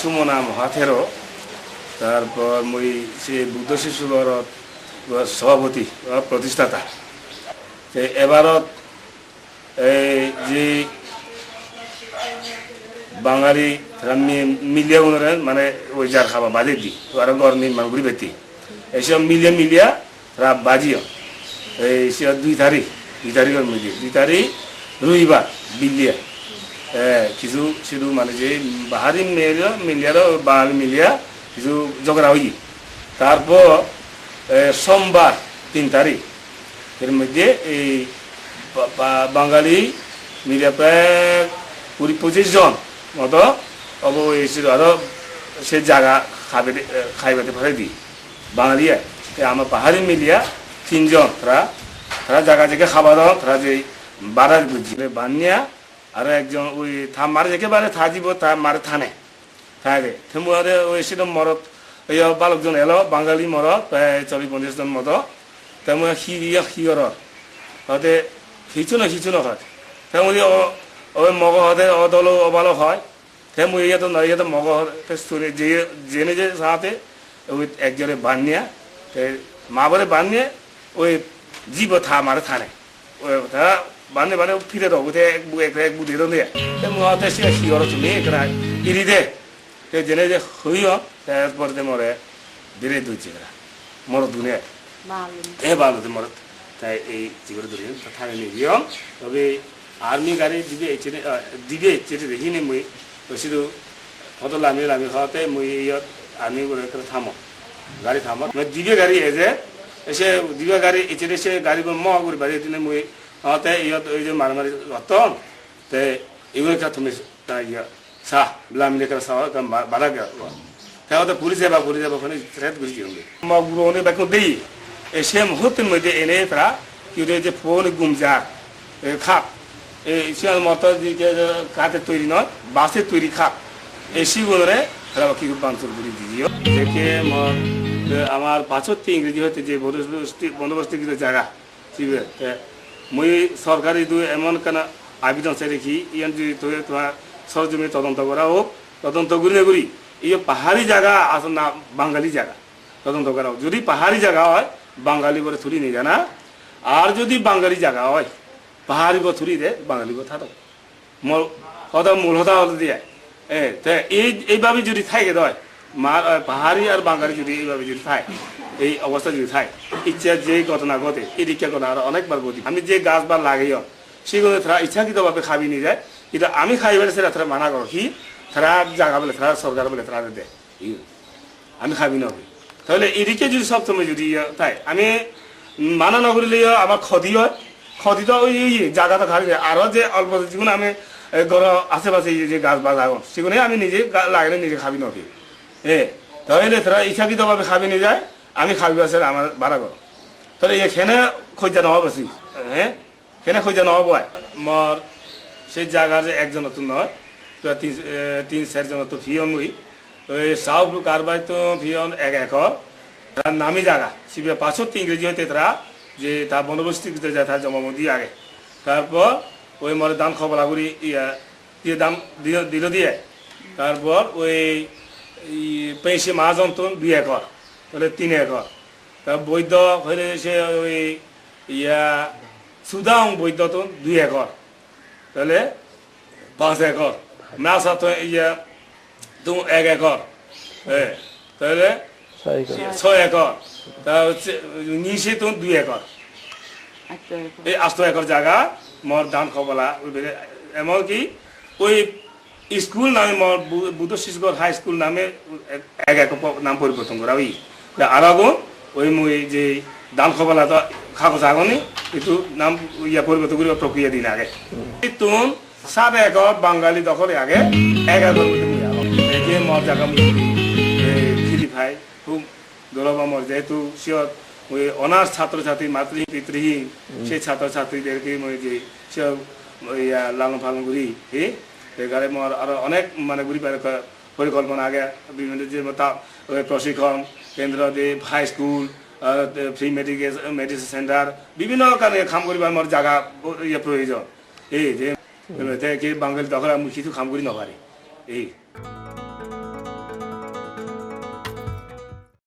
সুমনা মহাথেরো তারপর মই সে বুদ্ধ শিশু ঘরত সভাপতি প্রতিষ্ঠাতা এবারত যে বাঙালি মিলিয়া উনারে মানে ওই যার খাবা বাজে দি আর ঘর নির্মাণ করি বেতি এইসব মিলিয়া তারা বাজিও এই সে 2 তারিখের মিলিয়ে 2 তারিখ রবিবার বিলিয়া কিছু শুধু মানে যে বাহারি মিলিয়ারও বাঙালি মিলিয়া কিছু ঝগড়া হই তারপর সোমবার 3 তারিখ এর মধ্যে এই বাঙালি মিলিয়া প্রায় 20-25 জন মতো অবশ্যই আরো সে জায়গা খাইবাতে পারে দি বাঙালি আমার পাহাড়ি মিলিয়া 3 জন তারা জায়গা থেকে খাবার দাও তারা যে বাড়ার বুঝি বানিয়া আর একজন ওই মারে একেবারে থা দিব তা মারে থানে থাকে থেমুয়ারে ওই সেরকম মরত ওই বালকজন এলো বাঙালি মরত প্রায় 40-50 জন মতো তেমন হিয়র হতে খিচু না হয় তেমন ওই মগ হতে অদল অবালক হয় তেমন ইয়ে তো মগ যে জেনে যে সাথে ওই একজনে বানিয়া মা বলে বানিয়ে ওই জীব থা মারে থানে ওই তারা বানে ফিরে দাও এক বুদ্ধি দিয়ে মহাতে সে হিয়র তুমি এখানে ইরি দে জেনে যে হইও তারপরে মরে ধীরে দুইছে মর দুনিয়া ভালো মরত তাই এই জীবনে ধরে থানে নিয়ে তবে আর্মি গাড়ি দিবে চেটে দেখিনি মুই শুধু কত লামি খাওয়াতে মুই ইয়ত আর্মি করে থামো গাড়ি থামো দিবে গাড়ি এসে এসে দিবে গাড়ি এচে সে গাড়ি মহ করে বাড়ি দিনে মুই খাওয়াতে ইয়ত ওই যে মারামারি রতন তে এগুলো তুমি ইয়া সাহ লামিনে সাহ বাড়া গেল তাহলে পুলিশ যাবা ওখানে থ্রেট করে দিয়ে মগুলো অনেক বাকি দেই সে মুহূর্তের মধ্যে এনে তারা কি যে ফোন গুমজা খাপ এই মতো কাঠে তৈরি নয় বাঁশের তৈরি খাপ এই শিগুলোরে তারা কি বাঞ্চল করে দিও দেখে আমার 65 ইংরেজি হতে যে বন্দোবস্ত কিছু জায়গা মই সরকারি এমন কেন আবেদন চাই দেখি ইয়ান যদি তোমার সরজমি তদন্ত করা হোক তদন্ত করি এই পাহাড়ি জায়গা আসল না বাঙালি জায়গা তদন্ত করা হোক যদি পাহাড়ি জায়গা হয় বাঙালি করে থুরি নিয়ে জানা আর যদি বাঙালি জায়গা হয় পাহাড়ি গো থুরি দে বাঙালি গো থাকো মূল হতা দিয়ে এইভাবে যদি থাকে দেয় পাহাড়ি আর বাঙালি যদি এইভাবে যদি থাকে এই অবস্থা যদি থাকে ইচ্ছা যে ঘটনা ঘটে এই দিকে ঘটনা আরো অনেকবার ঘটি আমি যে গাছ বার লাগাইও সেগুলো তারা ইচ্ছাকৃতভাবে খাবি নিয়ে যায় কিন্তু আমি খাইবারে সেটা তারা মানা করো কি তারা জায়গা বলে তারা সরকার বলে তারা দেয় আমি খাবি না তাহলে এদিকে যদি সবসময় যদি তাই আমি মানা না করলে আমার ক্ষতি হয় ক্ষতি তো ওই জায়গাটা খাবি আরো যে অল্প যেগুলো আমি ঘর আশেপাশে যে গাছ বা লাগাবো সেগুলো আমি নিজে লাগালে নিজে খাবি না তাহলে তারা ইচ্ছাকৃতভাবে খাবি নিয়ে যায় আমি খাবি আছে আমার ভাড়া করো তাহলে এখানে খোঁজা নহব বেশি কেনে খোঁজা নহব মর সেই জায়গার যে একজন নতুন নয় 3-4 জন তো ফিয়ন ওই সাউথ কারবাই তো ফিয়ন 1 একর তার নামি জায়গা শিবে 65 ইংরেজি হইতে তারা যে তার বন্দোবস্ত যায় তার জমাবন্দি আগে তারপর ওই মরে দান খবলা করি দিয়ে দাম দিল দিয়ে তারপর ওই পেশি মহাজন তো 2 একর তাহলে 3 একর তা বৈধ হইলে সে ওই সুদাং বৈধ তো 2 একর তাহলে 5 একর মাছা তো তো 1 একর তাহলে 6 একর তা হচ্ছে নিচে তো 2 একর এই 8 একর জায়গা মর দান খবলা এমনকি ওই স্কুল নামে মর বুদ্ধ শিশুগড় হাই স্কুল নামে 1 একর নাম পরিবর্তন করা ওই আর আগুন ওই মই যে দান খবলা তো কাগজ আগনি কিন্তু নাম পরিবর্তন করিবার প্রক্রিয়া দিন আগে তুন 7 একর বাঙালি দখলে আগে 1 একর মধ্যে মর জায়গা ফিরি ভাই খুব গৌরব আমার যেহেতু সিয়র ওই অনার্স ছাত্রছাত্রী মাতৃহীন পিতৃহীন সেই ছাত্রছাত্রীদেরকে যে সব লালন পালন করি গাড়ি মর আরো অনেক মানে ঘুরি পরিকল্পনা আগে বিভিন্ন যে প্রশিক্ষণ কেন্দ্র দিয়ে high school free medicine centre বিভিন্ন কারণে কাম করিবার আমার জায়গা প্রয়োজন এই যে বাঙালি দখল আমি কিছু কাম করি নপারি এই